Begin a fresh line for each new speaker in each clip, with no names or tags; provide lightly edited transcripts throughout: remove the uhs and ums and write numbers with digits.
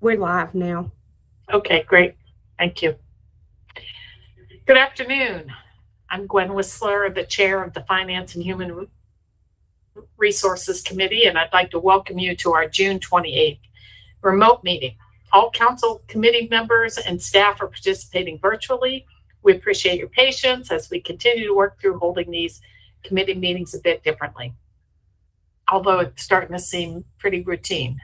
We're live now.
Okay, great. Thank you. Good afternoon. I'm Gwen Whistler, the Chair of the Finance and Human Resources Committee, and I'd like to welcome you to our June 28th remote meeting. All council committee members and staff are participating virtually. We appreciate your patience as we continue to work through holding these committee meetings a bit differently, although it's starting to seem pretty routine.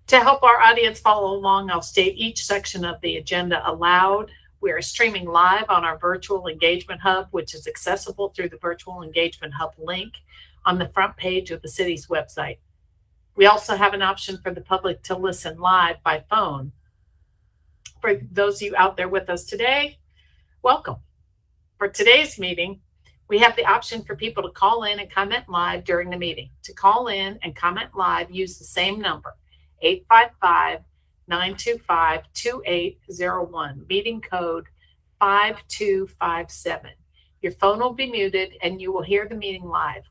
To help our audience follow along, I'll state each section of the agenda aloud. We are streaming live on our Virtual Engagement Hub, which is accessible through the Virtual Engagement Hub link on the front page of the city's website. We also have an option for the public to listen live by phone. For those of you out there with us today, welcome. For today's meeting, we have the option for people to call in and comment live during the meeting. To call in and comment live, use the same number, 855-925-2801, meeting code 5257. Your phone will be muted and you will hear the meeting live.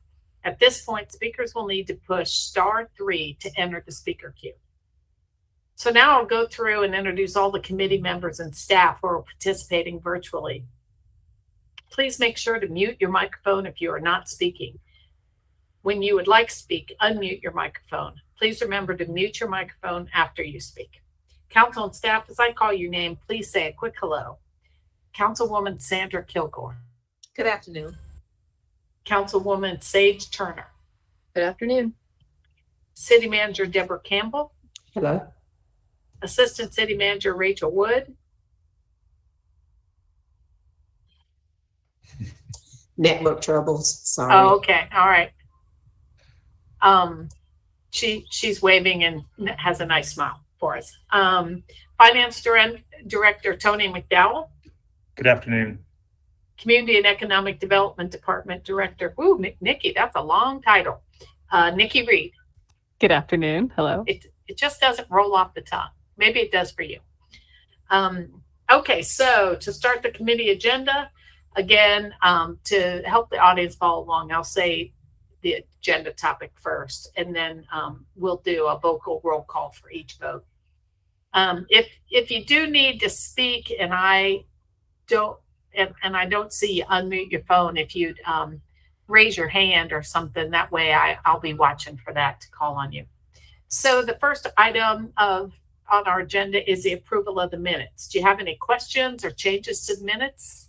At this point, speakers will need to push *3 to enter the speaker queue. So now I'll go through and introduce all the committee members and staff who are participating virtually. Please make sure to mute your microphone if you are not speaking. When you would like to speak, unmute your microphone. Please remember to mute your microphone after you speak. Council and staff, as I call your name, please say a quick hello. Councilwoman Sandra Kilgore.
Good afternoon.
Councilwoman Sage Turner.
Good afternoon.
City Manager Deborah Campbell.
Hello.
Assistant City Manager Rachel Wood.
Network troubles. Sorry.
Oh, okay. All right. She's waving and has a nice smile for us. Finance Director Tony McDowell.
Good afternoon.
Community and Economic Development Department Director. Ooh, Nikki, that's a long title. Nikki Reed.
Good afternoon. Hello.
It just doesn't roll off the tongue. Maybe it does for you. Okay, so to start the committee agenda, again, to help the audience follow along, I'll say the agenda topic first, and then we'll do a vocal roll call for each vote. If you do need to speak and I don't see you, unmute your phone. If you'd raise your hand or something, that way I'll be watching for that to call on you. So the first item on our agenda is the approval of the minutes. Do you have any questions or changes to the minutes?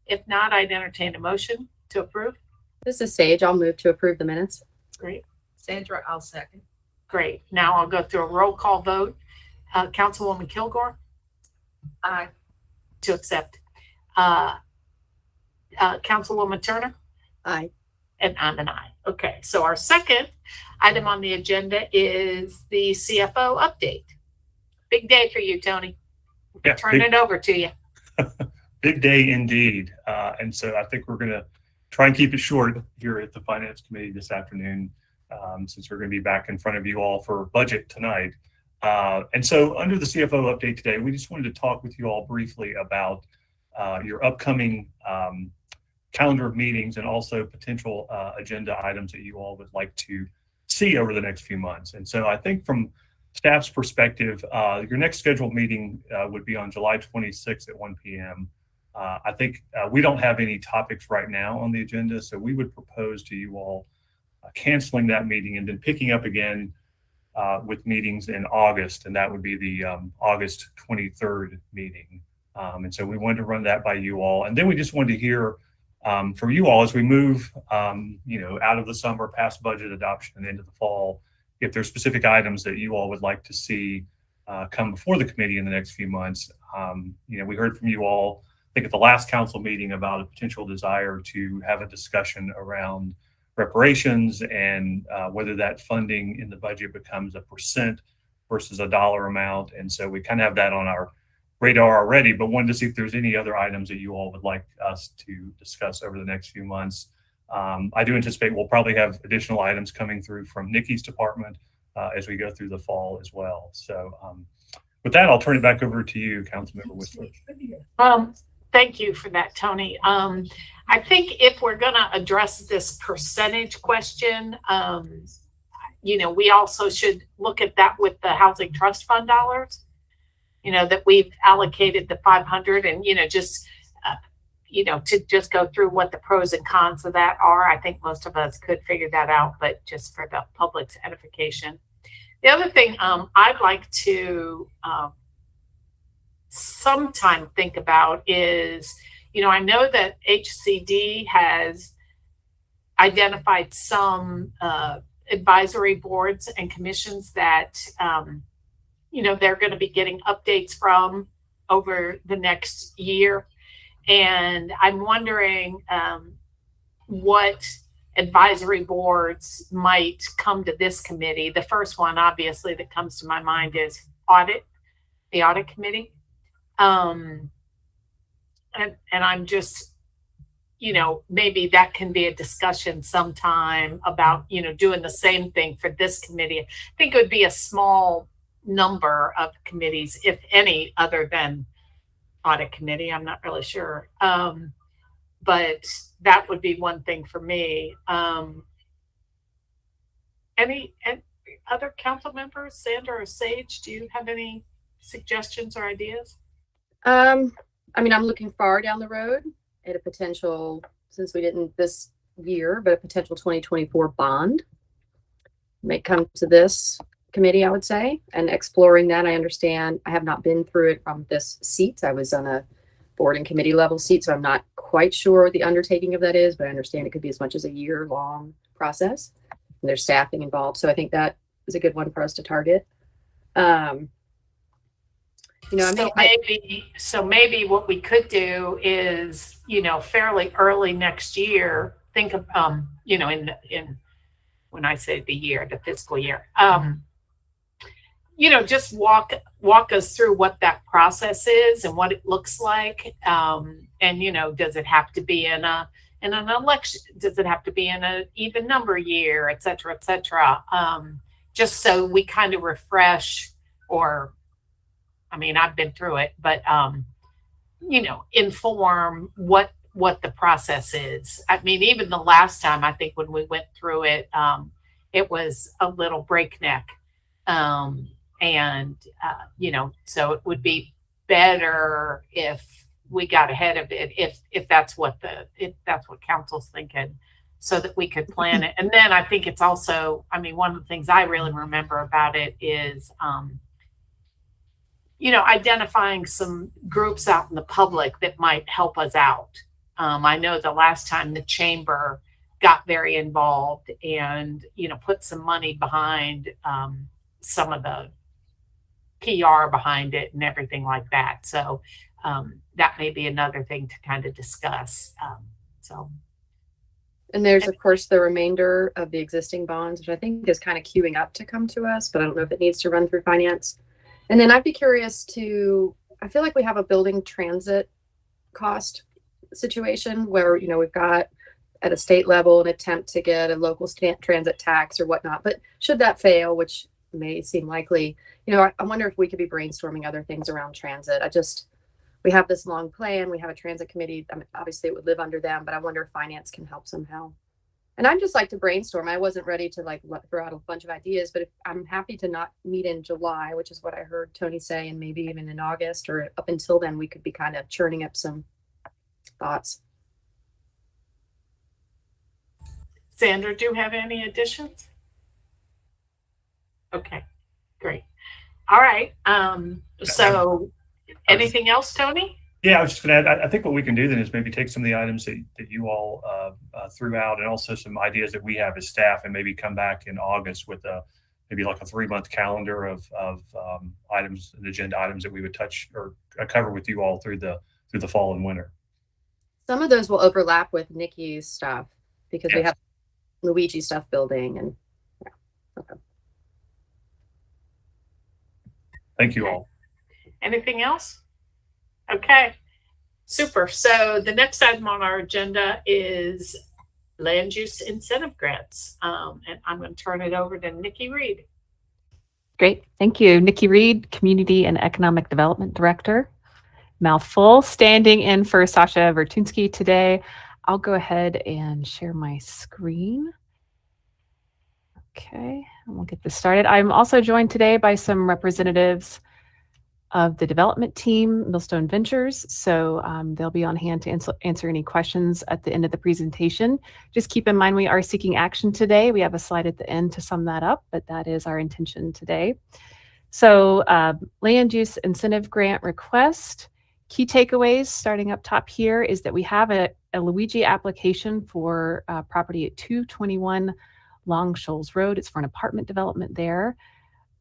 If not, I'd entertain a motion to approve.
This is Sage. I'll move to approve the minutes.
Great.
Sandra, I'll second.
Great. Now I'll go through a roll call vote. Councilwoman Kilgore?
Aye.
To accept. Councilwoman Turner?
Aye.
And I'm an aye. Okay, so our second item on the agenda is the CFO update. Big day for you, Tony.
Yeah,
Turn it over to you.
Big day indeed. And so I think we're going to try and keep it short here at the Finance Committee this afternoon, since we're going to be back in front of you all for budget tonight. And so under the CFO update today, we just wanted to talk with you all briefly about your upcoming calendar of meetings and also potential agenda items that you all would like to see over the next few months. And so I think from staff's perspective, your next scheduled meeting would be on July 26th at 1 p.m. I think we don't have any topics right now on the agenda, so we would propose to you all canceling that meeting and then picking up again with meetings in August, and that would be the August 23rd meeting. And so we wanted to run that by you all. And then we just wanted to hear from you all as we move, out of the summer, past budget adoption and into the fall, if there's specific items that you all would like to see come before the committee in the next few months. We heard from you all, I think at the last council meeting, about a potential desire to have a discussion around reparations and whether that funding in the budget becomes a % versus a dollar amount. And so we kind of have that on our radar already, but wanted to see if there's any other items that you all would like us to discuss over the next few months. I do anticipate we'll probably have additional items coming through from Nikki's department as we go through the fall as well. So with that, I'll turn it back over to you, Councilmember Whistler.
Thank you for that, Tony. I think if we're going to address this percentage question, we also should look at that with the Housing Trust Fund dollars, that we've allocated the 500 and, just, to just go through what the pros and cons of that are. I think most of us could figure that out, but just for the public's edification. The other thing I'd like to sometime think about is, I know that HCD has identified some advisory boards and commissions that, they're going to be getting updates from over the next year. And I'm wondering what advisory boards might come to this committee. The first one, obviously, that comes to my mind is the audit committee. And I'm just, maybe that can be a discussion sometime about, doing the same thing for this committee. I think it would be a small number of committees, if any, other than audit committee. I'm not really sure. But that would be one thing for me. Any other council members, Sandra or Sage, do you have any suggestions or ideas?
I'm looking far down the road at a potential, since we didn't this year, but a potential 2024 bond may come to this committee, I would say, and exploring that. I understand I have not been through it from this seat. I was on a board and committee level seat, so I'm not quite sure what the undertaking of that is, but I understand it could be as much as a year-long process. And there's staffing involved, so I think that is a good one for us to target.
Maybe what we could do is, fairly early next year, think of, in when I say the year, the fiscal year, just walk us through what that process is and what it looks like. And, does it have to be in an election? Does it have to be in an even number year, et cetera, just so we kind of refresh I've been through it, but, inform what the process is. Even the last time, I think when we went through it, it was a little breakneck. So it would be better if we got ahead of it, if that's what council's thinking, so that we could plan it. And then I think it's also, one of the things I really remember about it is, identifying some groups out in the public that might help us out. I know the last time the chamber got very involved and, put some money behind some of the PR behind it and everything like that. So that may be another thing to kind of discuss.
And there's, of course, the remainder of the existing bonds, which I think is kind of queuing up to come to us, but I don't know if it needs to run through finance. And then I'd be curious I feel like we have a building transit cost situation where, we've got at a state level an attempt to get a local transit tax or whatnot. But should that fail, which may seem likely, I wonder if we could be brainstorming other things around transit. We have this long plan. We have a transit committee. Obviously it would live under them, but I wonder if finance can help somehow. And I'd just like to brainstorm. I wasn't ready to throw out a bunch of ideas, but I'm happy to not meet in July, which is what I heard Tony say, and maybe even in August, or up until then, we could be kind of churning up some thoughts.
Sandra, do you have any additions? Okay, great. All right. So anything else, Tony?
Yeah, I was just going to add, I think what we can do then is maybe take some of the items that you all threw out, and also some ideas that we have as staff, and maybe come back in August with maybe like a 3-month calendar of items, and agenda items that we would touch or cover with you all through the fall and winter.
Some of those will overlap with Nikki's stuff because
Yes.
we have LUIG stuff building, and okay.
Thank you all.
Anything else? Okay, super. So the next item on our agenda is land use incentive grants. And I'm going to turn it over to Nikki Reed.
Great. Thank you. Nikki Reed, Community and Economic Development Director. Mouthful, standing in for Sasha Vertunsky today. I'll go ahead and share my screen. Okay. and we'll get this started. I'm also joined today by some representatives of the development team, Millstone Ventures. So they'll be on hand to answer any questions at the end of the presentation. Just keep in mind we are seeking action today. We have a slide at the end to sum that up, but that is our intention today. So land use incentive grant request. Key takeaways starting up top here is that we have a LUIG application for property at 221 Long Shoals Road. It's for an apartment development there.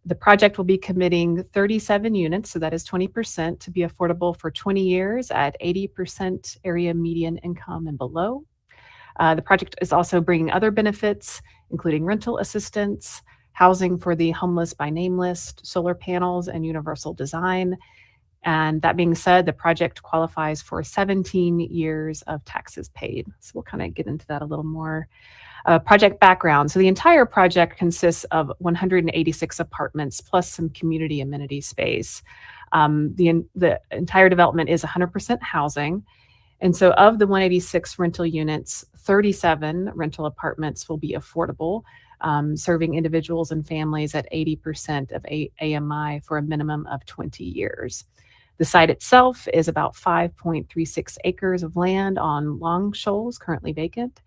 The project will be committing 37 units, so that is 20%, to be affordable for 20 years at 80% area median income and below. The project is also bringing other benefits, including rental assistance, housing for the homeless by name list, solar panels, and universal design. And that being said, the project qualifies for 17 years of taxes paid. So we'll kind of get into that a little more. Project background. So the entire project consists of 186 apartments plus some community amenity space. The entire development is 100% housing. And so of the 186 rental units, 37 rental apartments will be affordable, serving individuals and families at 80% of AMI for a minimum of 20 years. The site itself is about 5.36 acres of land on Long Shoals, currently vacant.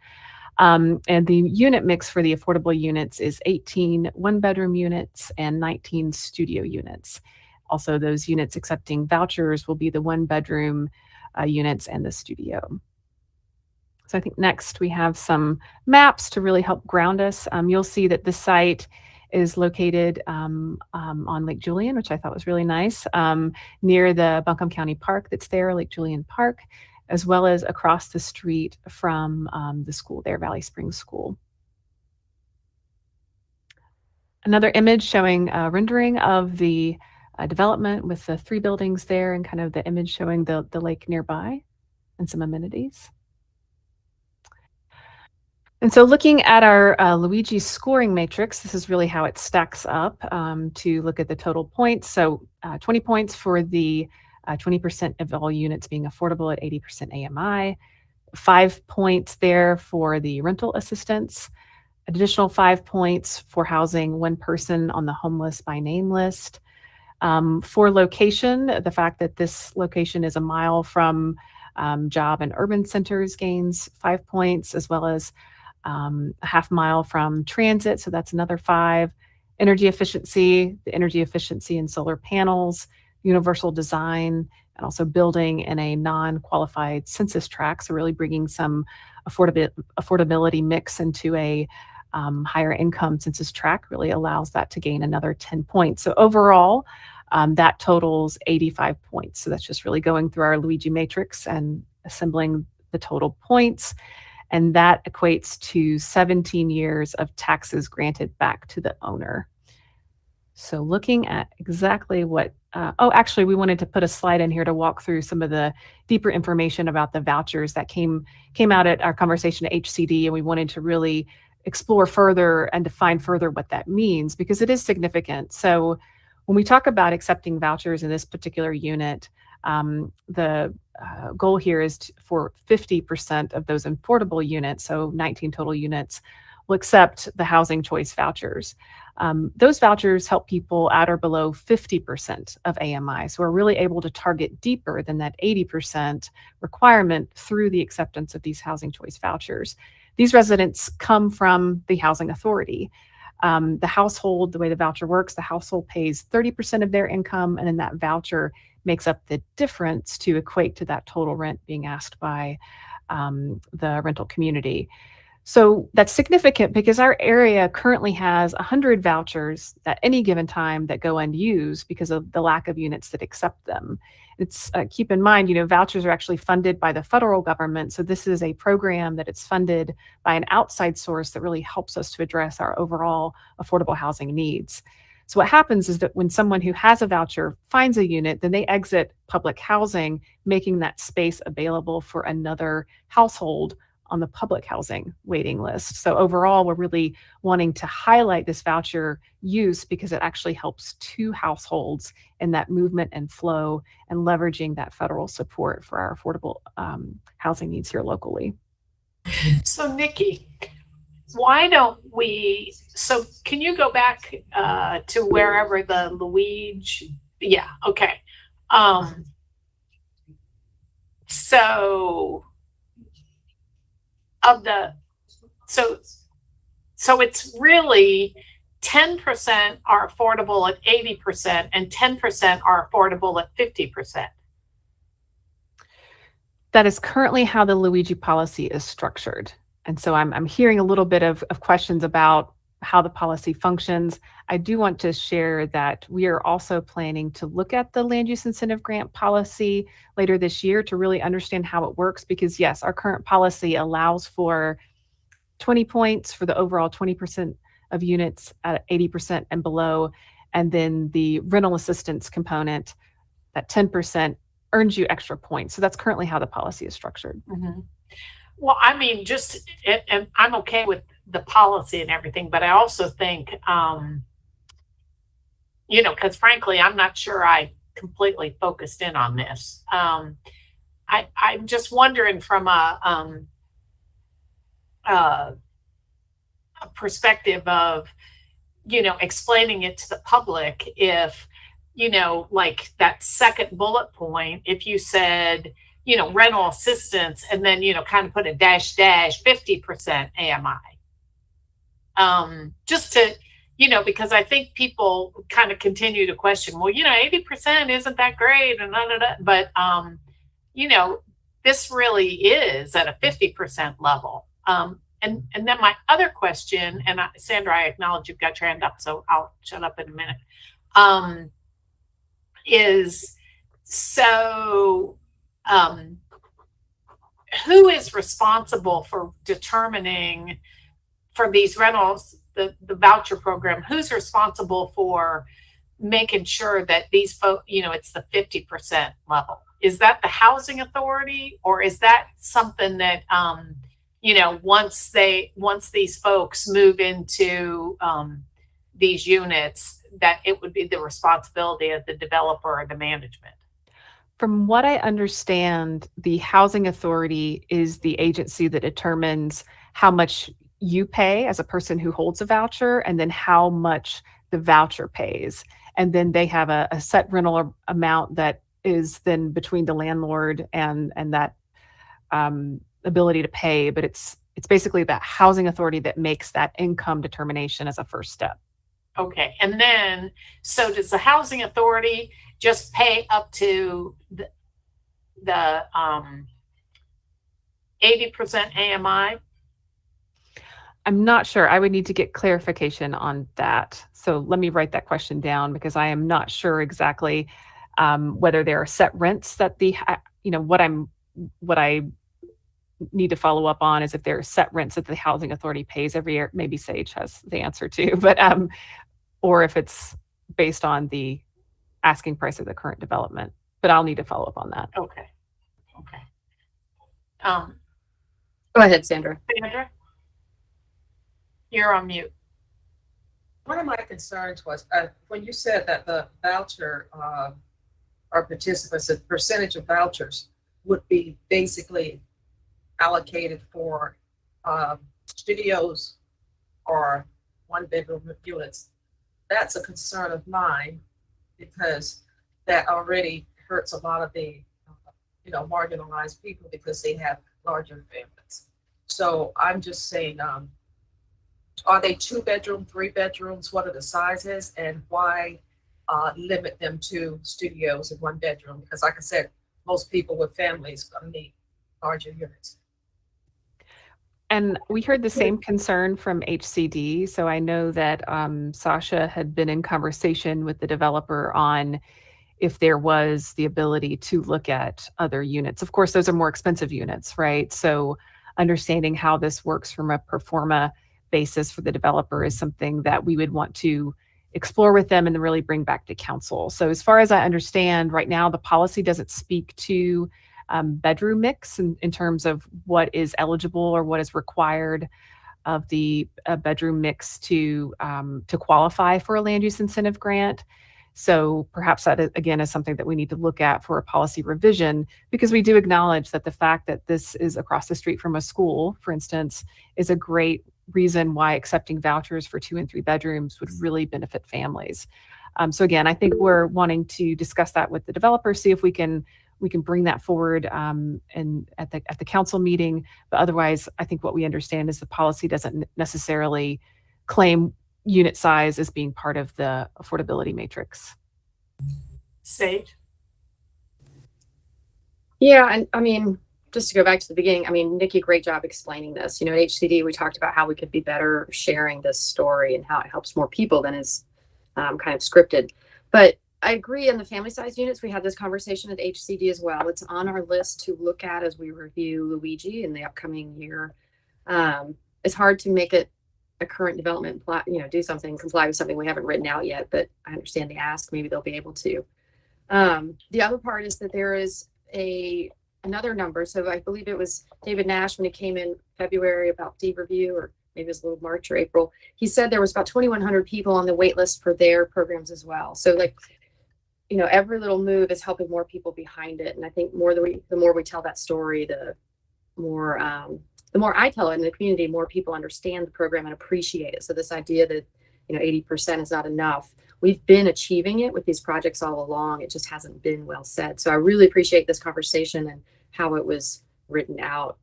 And the unit mix for the affordable units is 18 one-bedroom units and 19 studio units. Also, those units accepting vouchers will be the one-bedroom units and the studio. So I think next we have some maps to really help ground us. You'll see that the site is located on Lake Julian, which I thought was really nice, near the Buncombe County Park that's there, Lake Julian Park, as well as across the street from the school there, Valley Springs School. Another image showing a rendering of the development with the 3 buildings there and kind of the image showing the lake nearby and some amenities. And so looking at our LUIG scoring matrix, this is really how it stacks up to look at the total points. So 20 points for the 20% of all units being affordable at 80% AMI, 5 points there for the rental assistance, additional 5 points for housing one person on the homeless by name list. For location, the fact that this location is a mile from job and urban centers gains 5 points, as well as a half mile from transit, so that's another 5. Energy efficiency, the energy efficiency in solar panels, universal design, and also building in a non-qualified census tract. So really bringing some affordability mix into a higher income census tract really allows that to gain another 10 points. So overall, that totals 85 points. So that's just really going through our LUIG matrix and assembling the total points. And that equates to 17 years of taxes granted back to the owner. So looking at exactly what, actually we wanted to put a slide in here to walk through some of the deeper information about the vouchers that came out at our conversation at HCD, and we wanted to really explore further and define further what that means, because it is significant. So when we talk about accepting vouchers in this particular unit, the goal here is for 50% of those affordable units, so 19 total units, will accept the housing choice vouchers. Those vouchers help people at or below 50% of AMI. So we're really able to target deeper than that 80% requirement through the acceptance of these housing choice vouchers. These residents come from the housing authority. The household, the way the voucher works, the household pays 30% of their income, and then that voucher makes up the difference to equate to that total rent being asked by the rental community. So that's significant because our area currently has 100 vouchers at any given time that go unused because of the lack of units that accept them. It's keep in mind, vouchers are actually funded by the federal government. So this is a program that it's funded by an outside source that really helps us to address our overall affordable housing needs. So what happens is that when someone who has a voucher finds a unit, then they exit public housing, making that space available for another household on the public housing waiting list. So overall, we're really wanting to highlight this voucher use because it actually helps 2 households in that movement and flow and leveraging that federal support for our affordable housing needs here locally.
So Nikki, why don't we So can you go back to wherever the LUIG? Yeah, okay. So of the so it's really 10% are affordable at 80% and 10% are affordable at 50%.
That is currently how the LUIG policy is structured. And so I'm hearing a little bit of questions about how the policy functions. I do want to share that we are also planning to look at the land use incentive grant policy later this year to really understand how it works, because yes, our current policy allows for 20 points for the overall 20% of units at 80% and below. And then the rental assistance component, that 10%, earns you extra points. So that's currently how the policy is structured.
Mm-hmm. Well, I mean, and I'm okay with the policy and everything, but I also think, because frankly, I'm not sure I completely focused in on this. I'm just wondering from a perspective of, explaining it to the public, if, like that second bullet point, if you said, rental assistance and then, kind of put a dash 50% AMI. Just to, because I think people kind of continue to question, well, 80% isn't that great and but, this really is at a 50% level. And then my other question, and Sandra, I acknowledge you've got your hand up, so I'll shut up in a minute, is so who is responsible for determining for these rentals, the voucher program, who's responsible for making sure that these folks, it's the 50% level? Is that the housing authority, or is that something that, once these folks move into these units, that it would be the responsibility of the developer or the management?
From what I understand, the housing authority is the agency that determines how much you pay as a person who holds a voucher, and then how much the voucher pays. And then they have a set rental amount that is then between the landlord and that ability to pay. But it's basically that housing authority that makes that income determination as a first step.
Okay. And then, so does the housing authority just pay up to the 80% AMI?
I'm not sure. I would need to get clarification on that. So let me write that question down, because I am not sure exactly whether there are set rents that what I need to follow up on is if there are set rents that the housing authority pays every year. Maybe Sage has the answer too, but or if it's based on the asking price of the current development. But I'll need to follow up on that.
Okay.
Go ahead, Sandra.
Sandra, you're on mute.
One of my concerns was when you said that the voucher or participants, a percentage of vouchers would be basically allocated for studios or one-bedroom units. That's a concern of mine, because that already hurts a lot of the marginalized people, because they have larger families. So I'm just saying, are they 2-bedroom, 3 bedrooms? What are the sizes, and why limit them to studios and 1 bedroom? Because like I said, most people with families gonna need larger units.
And we heard the same concern from HCD. So I know that Sasha had been in conversation with the developer on if there was the ability to look at other units. Of course, those are more expensive units, right? So understanding how this works from a pro forma basis for the developer is something that we would want to explore with them and then really bring back to council. So as far as I understand, right now, the policy doesn't speak to bedroom mix in terms of what is eligible or what is required of the bedroom mix to qualify for a land use incentive grant. So perhaps that, again, is something that we need to look at for a policy revision, because we do acknowledge that the fact that this is across the street from a school, for instance, is a great reason why accepting vouchers for 2 and 3 bedrooms would really benefit families. So again, I think we're wanting to discuss that with the developer, see if we can bring that forward and at the council meeting. But otherwise, I think what we understand is the policy doesn't necessarily claim unit size as being part of the affordability matrix.
Sage?
Yeah, and I mean, just to go back to the beginning, I mean, Nikki, great job explaining this. You know, at HCD, we talked about how we could be better sharing this story and how it helps more people than is kind of scripted. But I agree on the family size units. We had this conversation at HCD as well. It's on our list to look at as we review LUIG in the upcoming year. It's hard to make it a current development, do something, comply with something we haven't written out yet, but I understand the ask. Maybe they'll be able to. The other part is that there is another number. So I believe it was David Nash when he came in February about deed review, or maybe it was a little March or April. He said there was about 2,100 people on the wait list for their programs as well. So like, every little move is helping more people behind it. And I think the more we tell that story, the more I tell it in the community, more people understand the program and appreciate it. So this idea that 80% is not enough. We've been achieving it with these projects all along. It just hasn't been well said. So I really appreciate this conversation and how it was written out.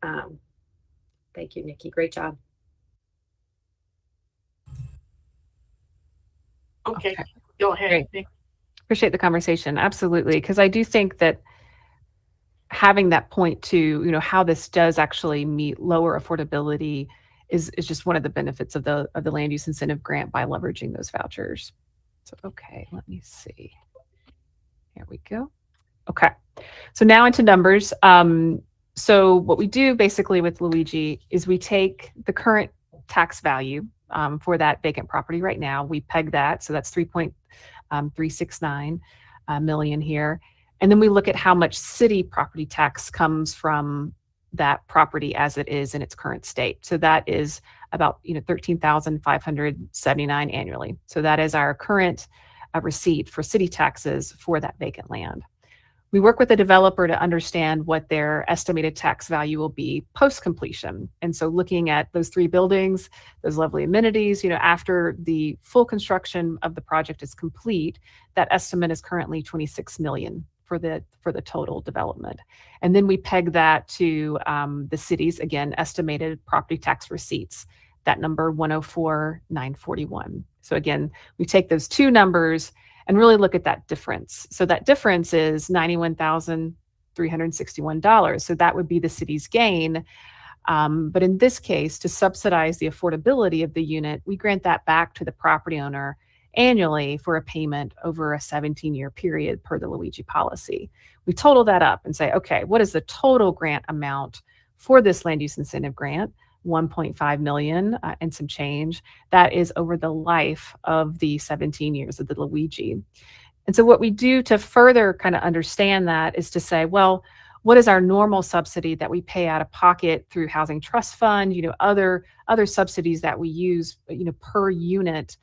Thank you, Nikki. Great job.
Okay, go ahead.
Great. Appreciate the conversation. Absolutely. Because I do think that having that point to, how this does actually meet lower affordability is just one of the benefits of the land use incentive grant by leveraging those vouchers. So, okay, let me see. Here we go. Okay. So now into numbers. So what we do basically with LUIG is we take the current tax value for that vacant property right now. We peg that. So that's 3.369 million here. And then we look at how much city property tax comes from that property as it is in its current state. So that is about 13,579 annually. So that is our current receipt for city taxes for that vacant land. We work with the developer to understand what their estimated tax value will be post-completion. And so looking at those 3 buildings, those lovely amenities, after the full construction of the project is complete, that estimate is currently 26 million for the total development. And then we peg that to the city's, again, estimated property tax receipts, that number 104,941. So again, we take those 2 numbers and really look at that difference. So that difference is $91,361. So that would be the city's gain. But in this case, to subsidize the affordability of the unit, we grant that back to the property owner annually for a payment over a 17-year period per the LUIG policy. We total that up and say, okay, what is the total grant amount for this land use incentive grant? 1.5 million and some change. That is over the life of the 17 years of the LUIG. And so what we do to further kind of understand that is to say, well, what is our normal subsidy that we pay out of pocket through Housing Trust Fund, other subsidies that we use, per unit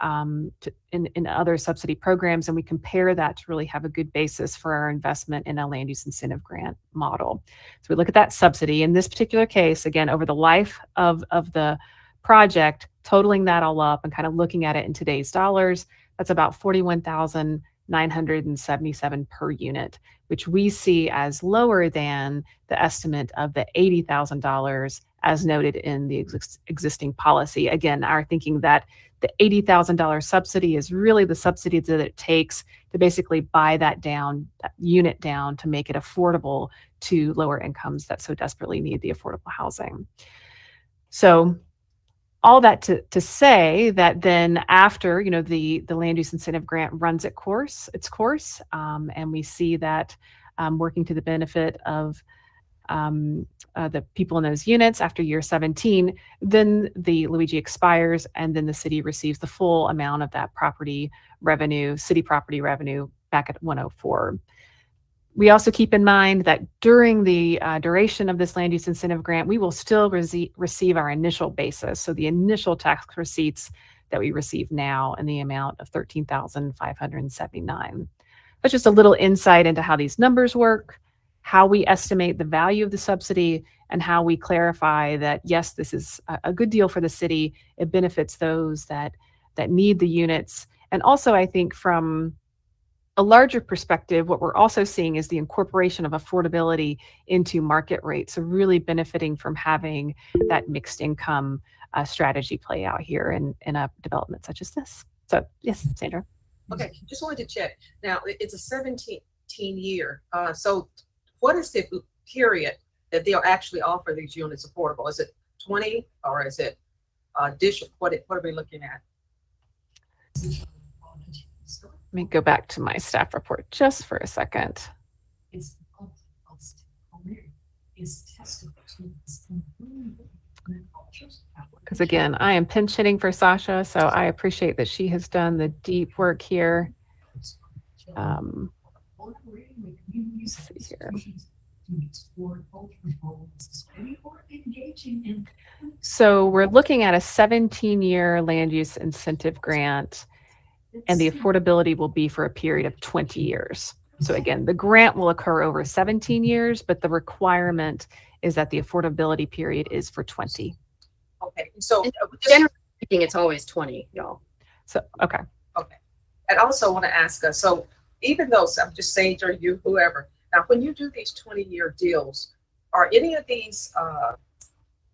in other subsidy programs, and we compare that to really have a good basis for our investment in a land use incentive grant model. So we look at that subsidy. In this particular case, again, over the life of the project, totaling that all up and kind of looking at it in today's dollars, that's about $41,977 per unit, which we see as lower than the estimate of the $80,000 as noted in the existing policy. Again, our thinking that the $80,000 subsidy is really the subsidy that it takes to basically buy that unit down to make it affordable to lower incomes that so desperately need the affordable housing. So all that to say that then after, the land use incentive grant runs its course, and we see that working to the benefit of the people in those units after year 17, then the LUIG expires, and then the city receives the full amount of that city property revenue back at 104. We also keep in mind that during the duration of this land use incentive grant, we will still receive our initial basis. So the initial tax receipts that we receive now in the amount of $13,579. That's just a little insight into how these numbers work, how we estimate the value of the subsidy and how we clarify that, yes, this is a good deal for the city. It benefits those that need the units. And also, I think from a larger perspective, what we're also seeing is the incorporation of affordability into market rates. So really benefiting from having that mixed income strategy play out here in a development such as this. So yes, Sandra.
Okay, just wanted to check. Now, it's a 17-year. So what is the period that they'll actually offer these units affordable? Is it 20 or is it additional? What are we looking at?
Let me go back to my staff report just for a second. Because again, I am pinch hitting for Sasha, so I appreciate that she has done the deep work here. Let's see here. So we're looking at a 17-year land use incentive grant, and the affordability will be for a period of 20 years. So again, the grant will occur over 17 years, but the requirement is that the affordability period is for 20.
Okay, so
Generally speaking, it's always 20, y'all.
So, okay.
okay. And also want to ask us, so even though I'm just saying to you, whoever, now when you do these 20-year deals, are any of these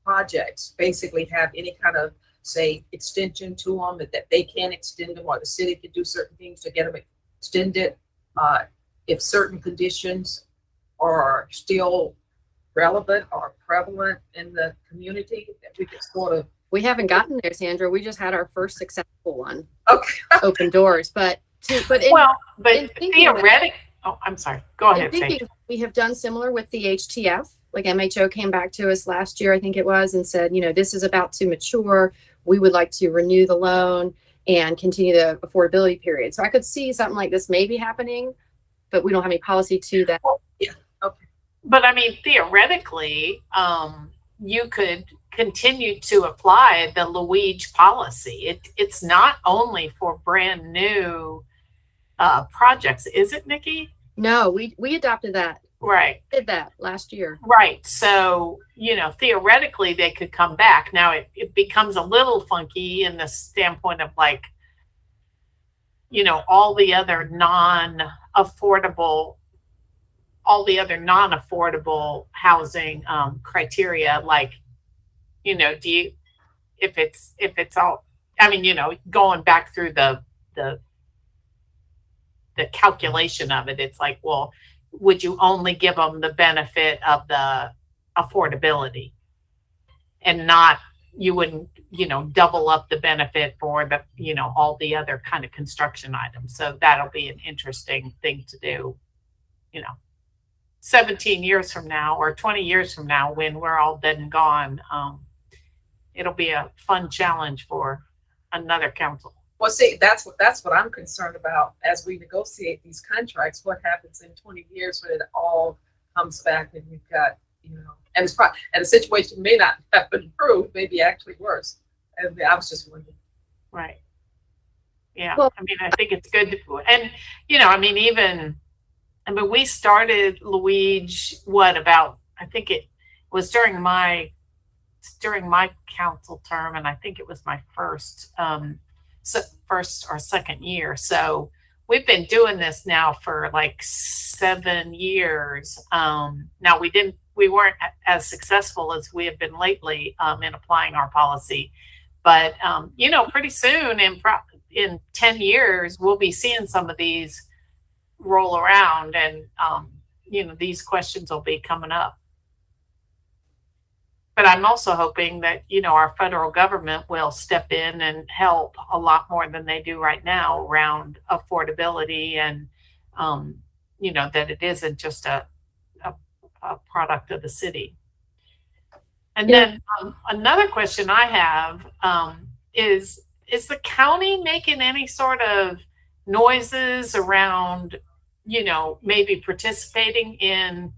projects basically have any kind of, say, extension to them that they can extend them, or the city can do certain things to get them extended if certain conditions are still relevant or prevalent in the community, that we could sort of.
We haven't gotten there, Sandra. We just had our first successful one.
Okay.
Open doors, but in thinking
theoretically, oh, I'm sorry. Go ahead.
We have done similar with the HTF. Like MHO came back to us last year, I think it was, and said, this is about to mature. We would like to renew the loan and continue the affordability period. So I could see something like this maybe happening, but we don't have any policy to that.
Well, yeah. Okay.
But I mean, theoretically, you could continue to apply the LUIG policy. It's not only for brand new projects, is it, Nikki?
No, we adopted that.
Right.
Did that last year.
Right. So, theoretically they could come back. Now it becomes a little funky in the standpoint of like, all the other non-affordable housing criteria, like, if it's all, I mean, going back through the calculation of it, it's like, well, would you only give them the benefit of the affordability and not, you wouldn't, double up the benefit for the, all the other kind of construction items. So that'll be an interesting thing to do, 17 years from now or 20 years from now, when we're all dead and gone. It'll be a fun challenge for another council.
Well, see, that's what I'm concerned about as we negotiate these contracts. What happens in 20 years when it all comes back and you've got, and it's probably, and the situation may not have improved, maybe actually worse. And I was just wondering.
Right. Yeah.
Well,
I mean, I think it's good to, and we started LUIG, I think it was during my council term, and I think it was my first or second year. So we've been doing this now for like 7 years. Now we weren't as successful as we have been lately in applying our policy, but pretty soon in 10 years, we'll be seeing some of these roll around, and these questions will be coming up. But I'm also hoping that, our federal government will step in and help a lot more than they do right now around affordability, and, that it isn't just a product of the city. And then another question I have is the county making any sort of noises around, maybe participating in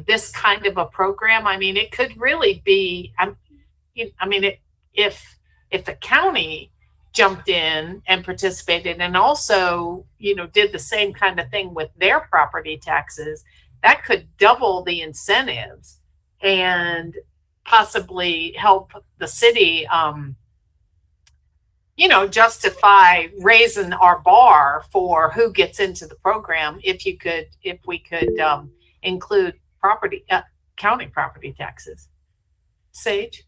this kind of a program? I mean, it could really be, if the county jumped in and participated and also, did the same kind of thing with their property taxes, that could double the incentives and possibly help the city, justify raising our bar for who gets into the program if we could include county property taxes. Sage?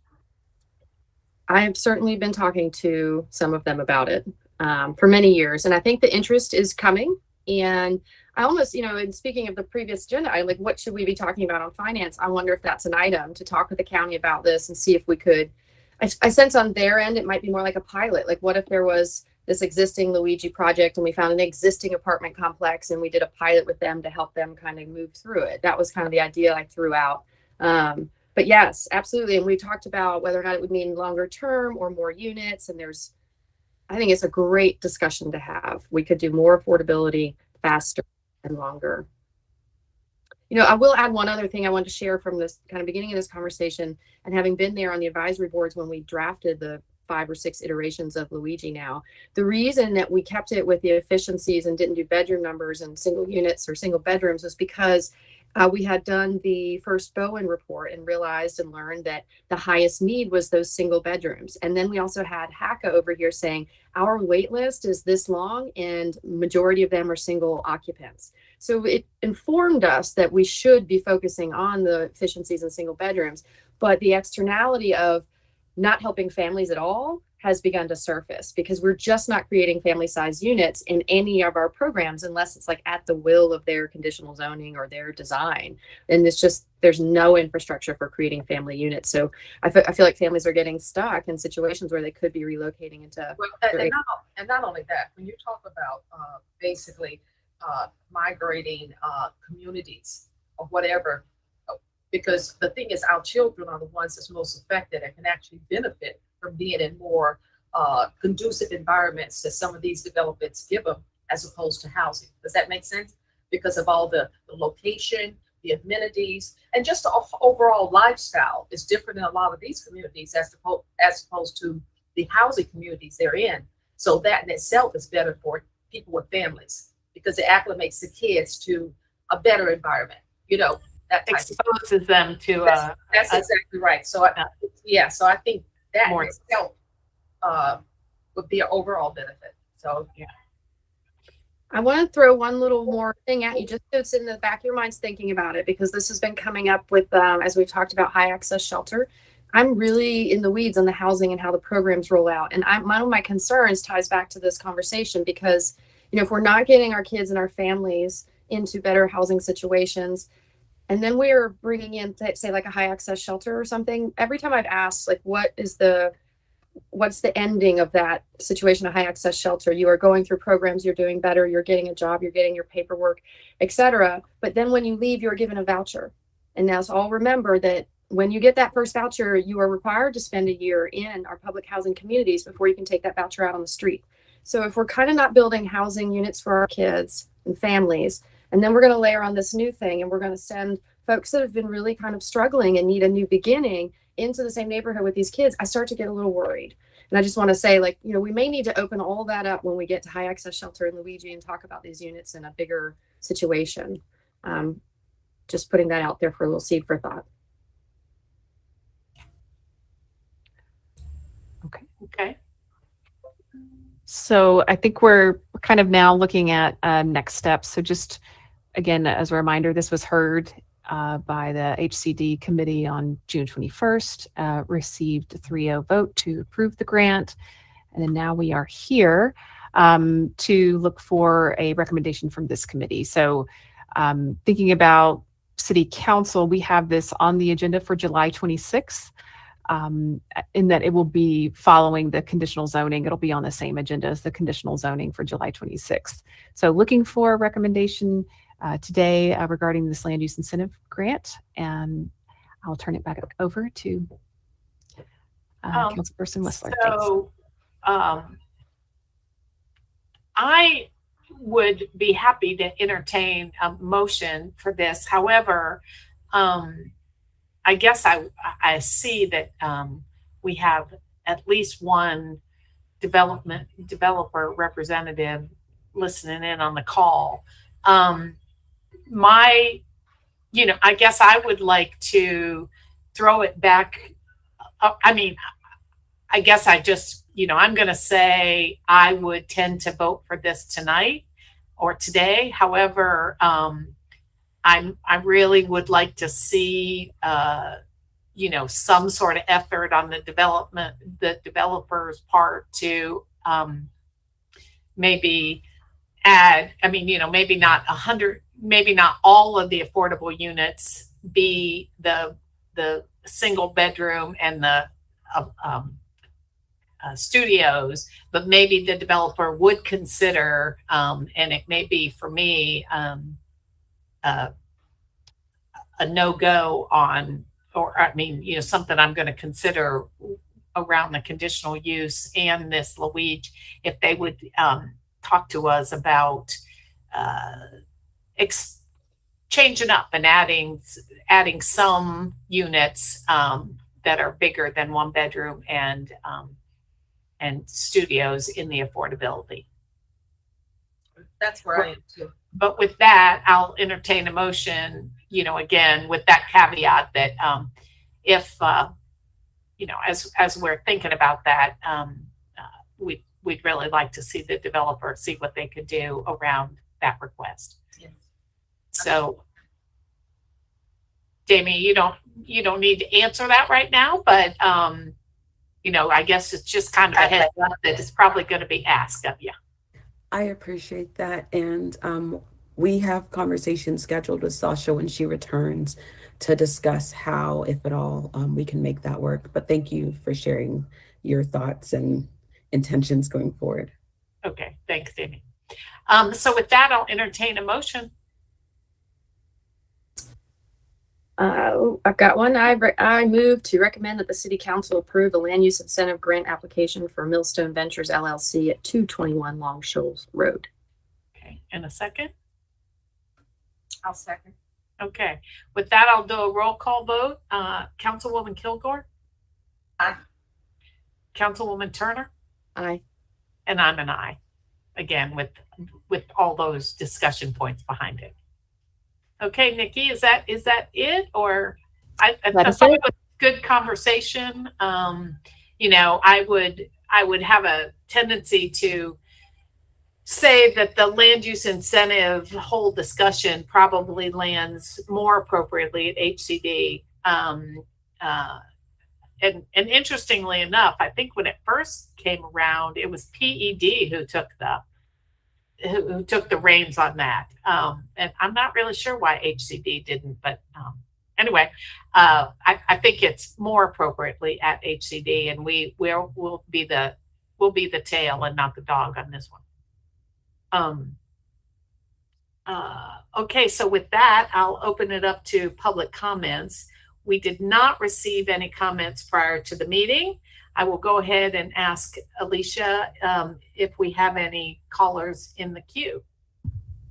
I have certainly been talking to some of them about it for many years, and I think the interest is coming. And I almost, and speaking of the previous agenda, I like, what should we be talking about on finance? I wonder if that's an item to talk with the county about this and see if we could. I sense on their end it might be more like a pilot. Like, what if there was this existing LUIG project and we found an existing apartment complex and we did a pilot with them to help them kind of move through it? That was kind of the idea I threw out. But yes, absolutely. And we talked about whether or not it would mean longer term or more units. And I think it's a great discussion to have. We could do more affordability faster and longer. I will add one other thing I want to share from this kind of beginning of this conversation, and having been there on the advisory boards when we drafted the 5 or 6 iterations of LUIG now, the reason that we kept it with the efficiencies and didn't do bedroom numbers and single units or single bedrooms was because we had done the first Bowen report and realized and learned that the highest need was those single bedrooms. And then we also had HACA over here saying our wait list is this long and majority of them are single occupants. So it informed us that we should be focusing on the efficiencies in single bedrooms, but the externality of not helping families at all has begun to surface because we're just not creating family size units in any of our programs unless it's like at the will of their conditional zoning or their design. And there's no infrastructure for creating family units. So I feel like families are getting stuck in situations where they could be relocating into.
Well, and not only that, when you talk about basically migrating communities or whatever, because the thing is our children are the ones that's most affected and can actually benefit from being in more conducive environments that some of these developments give them as opposed to housing. Does that make sense? Because of all the location, the amenities, and just the overall lifestyle is different in a lot of these communities as opposed to the housing communities they're in. So that in itself is better for people with families because it acclimates the kids to a better environment, that type
exposes them to
that's exactly right. So I think that in itself would be an overall benefit. So yeah.
I want to throw one little more thing at you, just so it's in the back of your minds thinking about it, because this has been coming up with, as we've talked about high access shelter. I'm really in the weeds on the housing and how the programs roll out. And one of my concerns ties back to this conversation because, if we're not getting our kids and our families into better housing situations, and then we're bringing in, say, like a high access shelter or something, every time I've asked, like, what's the ending of that situation, a high access shelter? You are going through programs, you're doing better, you're getting a job, you're getting your paperwork, etc. But then when you leave, you're given a voucher. And now, so all remember that when you get that first voucher, you are required to spend a year in our public housing communities before you can take that voucher out on the street. So if we're kind of not building housing units for our kids and families, and then we're going to layer on this new thing and we're going to send folks that have been really kind of struggling and need a new beginning into the same neighborhood with these kids, I start to get a little worried. And I just want to say, we may need to open all that up when we get to high access shelter and LUIG and talk about these units in a bigger situation. Just putting that out there for a little seed for thought.
Okay.
So I think we're kind of now looking at next steps. So just again, as a reminder, this was heard by the HCD committee on June 21st, received a 3-0 vote to approve the grant. And then now we are here to look for a recommendation from this committee. So thinking about City Council, we have this on the agenda for July 26th. In that it will be following the conditional zoning. It'll be on the same agenda as the conditional zoning for July 26th. So looking for a recommendation today regarding this land use incentive grant, and I'll turn it back over to Councilperson Whistler.
So I would be happy to entertain a motion for this. However, I guess I see that we have at least one developer representative listening in on the call. My I guess I would like to throw it back. I mean, I guess I just, I'm going to say I would tend to vote for this tonight or today. However, I really would like to see, some sort of effort on the developer's part to maybe add, maybe not 100, maybe not all of the affordable units be the single bedroom and the studios, but maybe the developer would consider, and it may be for me, a no-go on, or something I'm going to consider around the conditional use and this LUIG, if they would talk to us about changing up and adding some units that are bigger than one bedroom and studios in the affordability.
That's where I am too.
But with that, I'll entertain a motion, again, with that caveat that if, as we're thinking about that, we'd really like to see the developer see what they could do around that request.
Yes.
So, Jamie, you don't need to answer that right now, but I guess it's just kind of a heads up that it's probably going to be asked of you.
I appreciate that. And we have conversations scheduled with Sasha when she returns to discuss how, if at all, we can make that work. But thank you for sharing your thoughts and intentions going forward.
Okay, thanks, Jamie. So with that, I'll entertain a motion.
I've got one. I move to recommend that the City Council approve a land use incentive grant application for Millstone Ventures LLC at 221 Long Shoals Road.
Okay, and a second?
I'll second.
Okay, with that, I'll do a roll call vote. Councilwoman Kilgore?
Aye.
Councilwoman Turner?
Aye.
And I'm an aye. Again, with all those discussion points behind it. Okay, Nikki, is that it? Or I thought it was good conversation. I would have a tendency to say that the land use incentive whole discussion probably lands more appropriately at HCD. And interestingly enough, I think when it first came around, it was PED who took the reins on that. And I'm not really sure why HCD didn't, but anyway, I think it's more appropriately at HCD, and we'll be the tail and not the dog on this one. Okay, so with that, I'll open it up to public comments. We did not receive any comments prior to the meeting. I will go ahead and ask Alicia if we have any callers in the queue.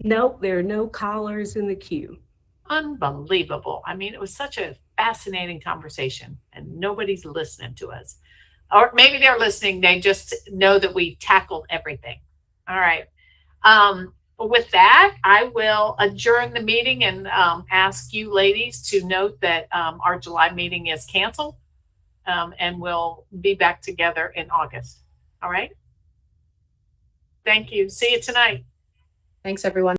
Nope, there are no callers in the queue.
Unbelievable. It was such a fascinating conversation and nobody's listening to us. Or maybe they're listening. They just know that we tackled everything. All right. With that, I will adjourn the meeting and ask you ladies to note that our July meeting is canceled. And we'll be back together in August. All right. Thank you. See you tonight.
Thanks, everyone.